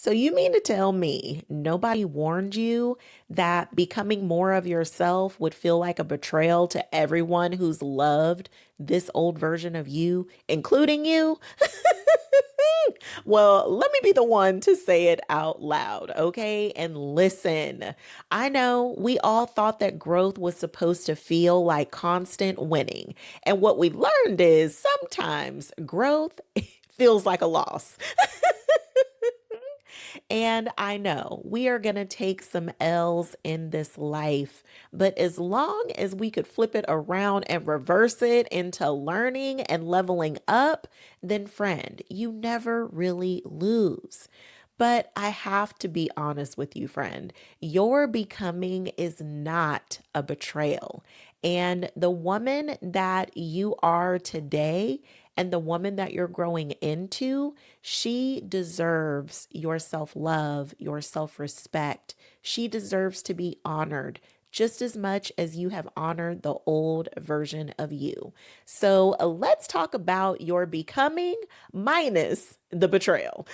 So you mean to tell me nobody warned you that becoming more of yourself would feel like a betrayal to everyone who's loved this old version of you, including you? Well, let me be the one to say it out loud, okay? And listen, I know we all thought that growth was supposed to feel like constant winning. And what we've learned is sometimes growth feels like a loss. And I know we are going to take some L's in this life, but as long as we could flip it around and reverse it into learning and leveling up, then friend, you never really lose. But I have to be honest with you, friend. Your becoming is not a betrayal. And the woman that you are today and the woman that you're growing into, she deserves your self love, your self respect. She deserves to be honored just as much as you have honored the old version of you. So let's talk about your becoming minus the betrayal.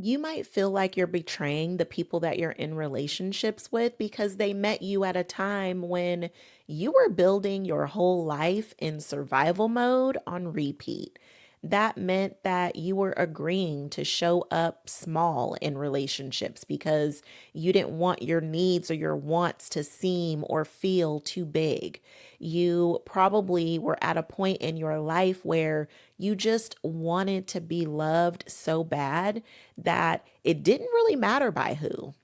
You might feel like you're betraying the people that you're in relationships with because they met you at a time when you were building your whole life in survival mode on repeat. That meant that you were agreeing to show up small in relationships because you didn't want your needs or your wants to seem or feel too big. You probably were at a point in your life where you just wanted to be loved so bad that it didn't really matter by who.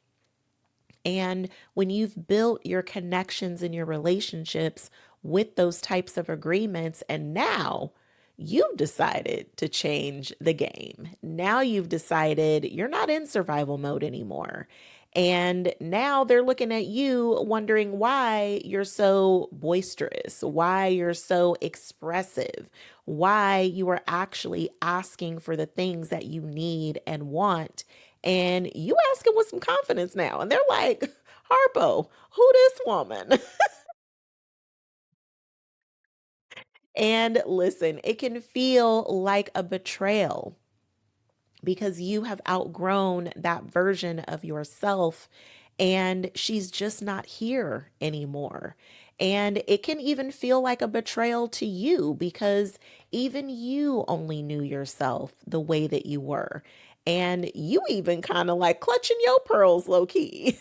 And when you've built your connections and your relationships with those types of agreements, and now you've decided to change the game. Now you've decided you're not in survival mode anymore. And now they're looking at you wondering why you're so boisterous, why you're so expressive, why you are actually asking for the things that you need and want. And you asking with some confidence now. And they're like, Harpo, who this woman? And listen, it can feel like a betrayal because you have outgrown that version of yourself and she's just not here anymore. And it can even feel like a betrayal to you because even you only knew yourself the way that you were. And you even kind of like clutching your pearls low key.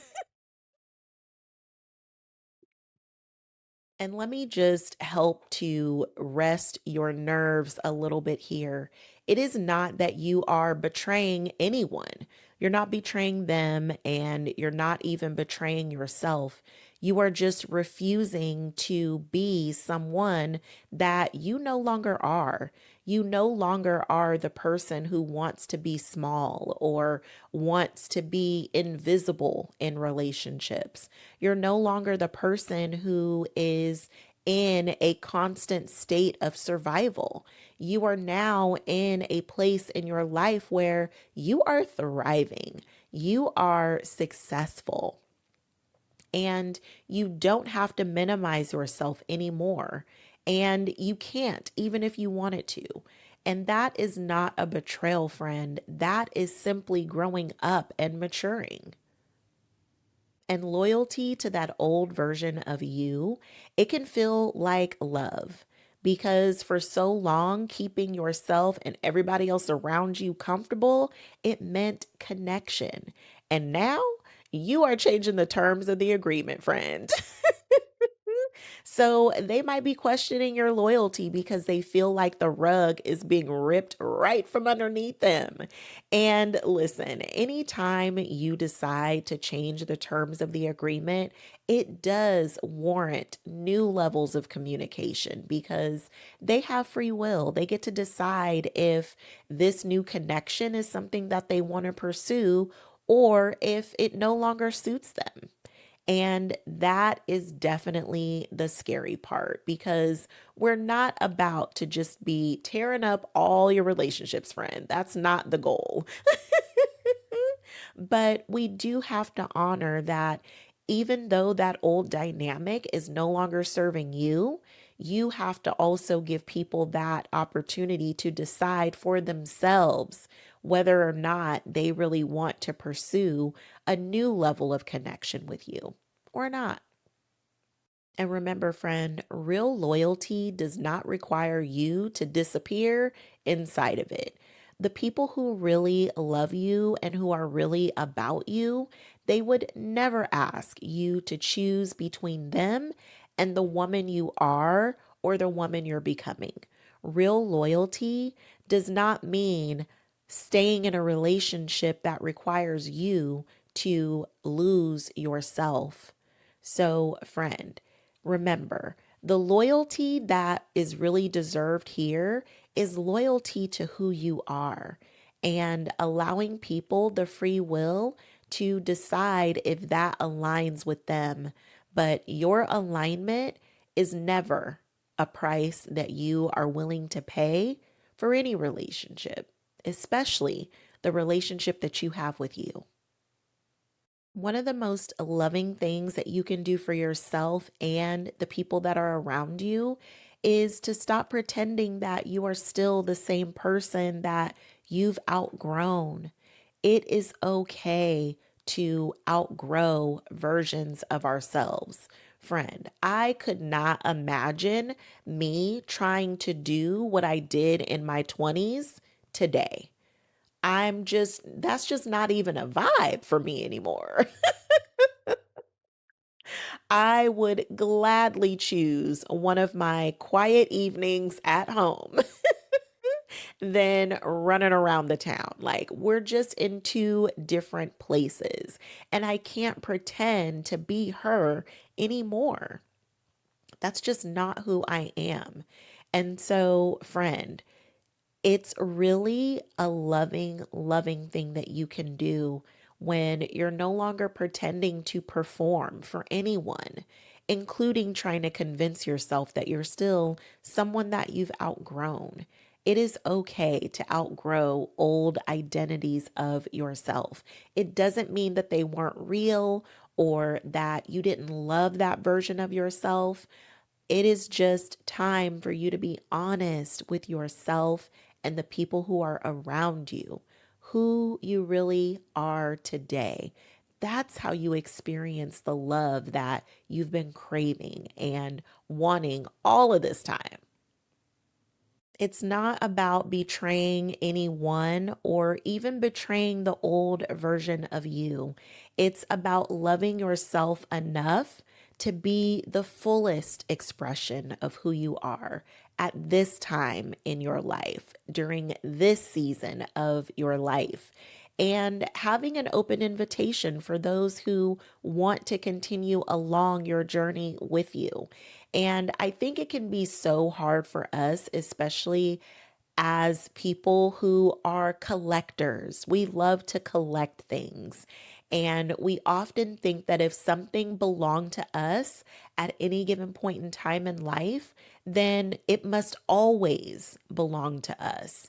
And let me just help to rest your nerves a little bit here. It is not that you are betraying anyone. You're not betraying them and you're not even betraying yourself. You are just refusing to be someone that you no longer are. You no longer are the person who wants to be small or wants to be invisible in relationships. You're no longer the person who is in a constant state of survival. You are now in a place in your life where you are thriving, you are successful, and you don't have to minimize yourself anymore. And you can't, even if you wanted to. And that is not a betrayal, friend. That is simply growing up and maturing. And loyalty to that old version of you, it can feel like love because for so long, keeping yourself and everybody else around you comfortable, it meant connection. And now you are changing the terms of the agreement, friend. So they might be questioning your loyalty because they feel like the rug is being ripped right from underneath them. And listen, anytime you decide to change the terms of the agreement, it does warrant new levels of communication because they have free will. They get to decide if this new connection is something that they want to pursue or if it no longer suits them. And that is definitely the scary part because we're not about to just be tearing up all your relationships, friend. That's not the goal. But we do have to honor that even though that old dynamic is no longer serving you, You have to also give people that opportunity to decide for themselves whether or not they really want to pursue a new level of connection with you or not. And remember, friend, real loyalty does not require you to disappear inside of it. The people who really love you and who are really about you, they would never ask you to choose between them and the woman you are or the woman you're becoming. Real loyalty does not mean staying in a relationship that requires you to lose yourself. So, friend, remember, the loyalty that is really deserved here is loyalty to who you are and allowing people the free will to decide if that aligns with them. But your alignment is never a price that you are willing to pay for any relationship, especially the relationship that you have with you. One of the most loving things that you can do for yourself and the people that are around you is to stop pretending that you are still the same person that you've outgrown. It is okay to outgrow versions of ourselves. Friend, I could not imagine me trying to do what I did in my 20s today. That's just not even a vibe for me anymore. I would gladly choose one of my quiet evenings at home than running around the town. Like, we're just in two different places, and I can't pretend to be her anymore. That's just not who I am. And so, friend, it's really a loving, loving thing that you can do when you're no longer pretending to perform for anyone, including trying to convince yourself that you're still someone that you've outgrown. It is okay to outgrow old identities of yourself. It doesn't mean that they weren't real or that you didn't love that version of yourself. It is just time for you to be honest with yourself and the people who are around you, who you really are today. That's how you experience the love that you've been craving and wanting all of this time. It's not about betraying anyone or even betraying the old version of you. It's about loving yourself enough to be the fullest expression of who you are at this time in your life, during this season of your life, and having an open invitation for those who want to continue along your journey with you. And I think it can be so hard for us, especially as people who are collectors. We love to collect things. And we often think that if something belonged to us at any given point in time in life, then it must always belong to us.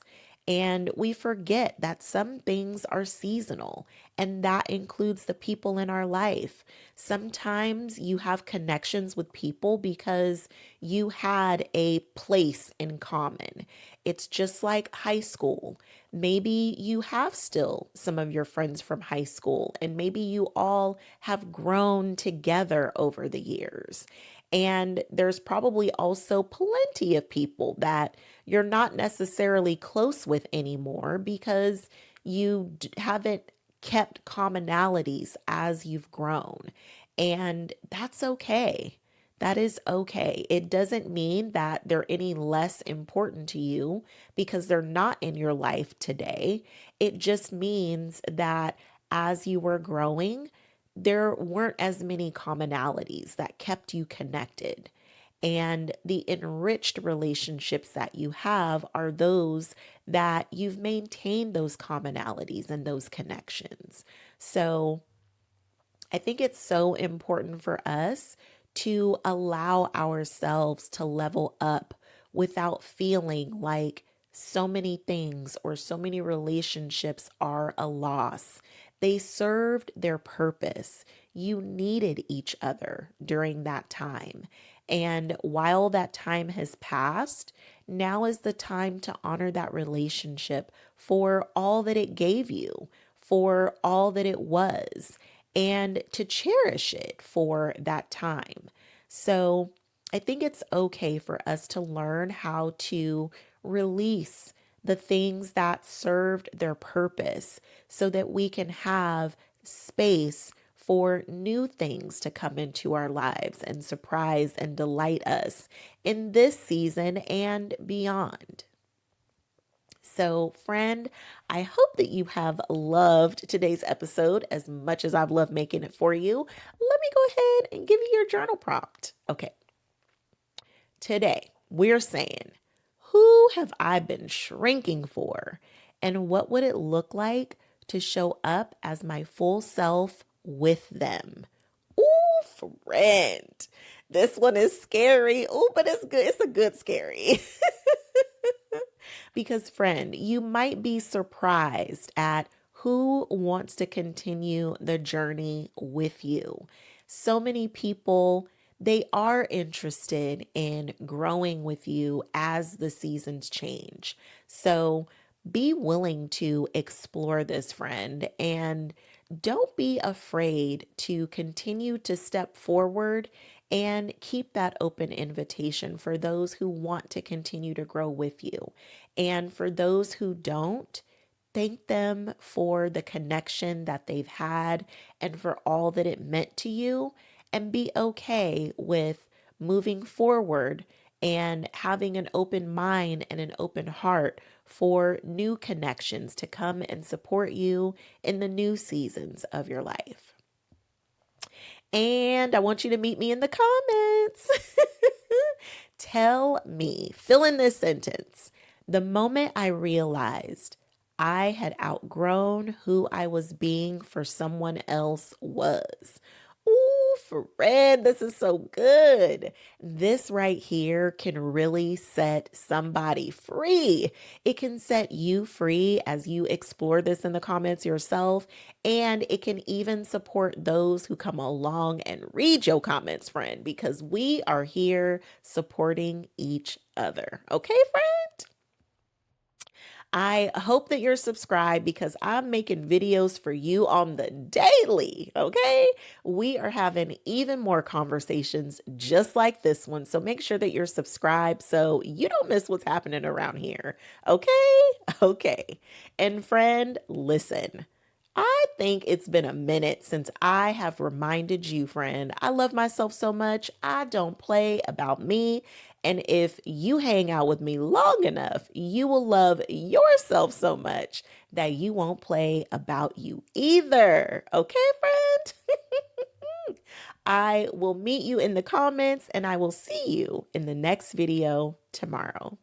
And we forget that some things are seasonal, and that includes the people in our life. Sometimes you have connections with people because you had a place in common. It's just like high school. Maybe you have still some of your friends from high school, and maybe you all have grown together over the years. And there's probably also plenty of people that you're not necessarily close with anymore because haven't kept commonalities as you've grown. And that's okay. That is okay. It doesn't mean that they're any less important to you because they're not in your life today. It just means that as you were growing, there weren't as many commonalities that kept you connected. And the enriched relationships that you have are those that you've maintained those commonalities and those connections. So, I think it's so important for us to allow ourselves to level up without feeling like so many things or so many relationships are a loss. They served their purpose. You needed each other during that time. And while that time has passed, now is the time to honor that relationship for all that it gave you, for all that it was, and to cherish it for that time. So I think it's okay for us to learn how to release the things that served their purpose so that we can have space for new things to come into our lives and surprise and delight us in this season and beyond. So, friend, I hope that you have loved today's episode as much as I've loved making it for you. Let me go ahead and give you your journal prompt. Okay, today we're saying, who have I been shrinking for? And what would it look like to show up as my full self with them? Ooh, friend. This one is scary. Ooh, but it's good. It's a good scary. Because, friend, you might be surprised at who wants to continue the journey with you. So many people, they are interested in growing with you as the seasons change. So be willing to explore this, friend, and don't be afraid to continue to step forward and keep that open invitation for those who want to continue to grow with you. And for those who don't, thank them for the connection that they've had and for all that it meant to you, and be okay with moving forward and having an open mind and an open heart for new connections to come and support you in the new seasons of your life. And I want you to meet me in the comments. Tell me, fill in this sentence. The moment I realized I had outgrown who I was being for someone else was. Ooh, Fred, this is so good. This right here can really set somebody free. It can set you free as you explore this in the comments yourself. And it can even support those who come along and read your comments, friend, because we are here supporting each other. Okay, friend? I hope that you're subscribed because I'm making videos for you on the daily, okay? We are having even more conversations just like this one. So make sure that you're subscribed so you don't miss what's happening around here, okay? Okay. And friend, listen. I think it's been a minute since I have reminded you, friend, I love myself so much. I don't play about me. And if you hang out with me long enough, you will love yourself so much that you won't play about you either. Okay, friend? I will meet you in the comments and I will see you in the next video tomorrow.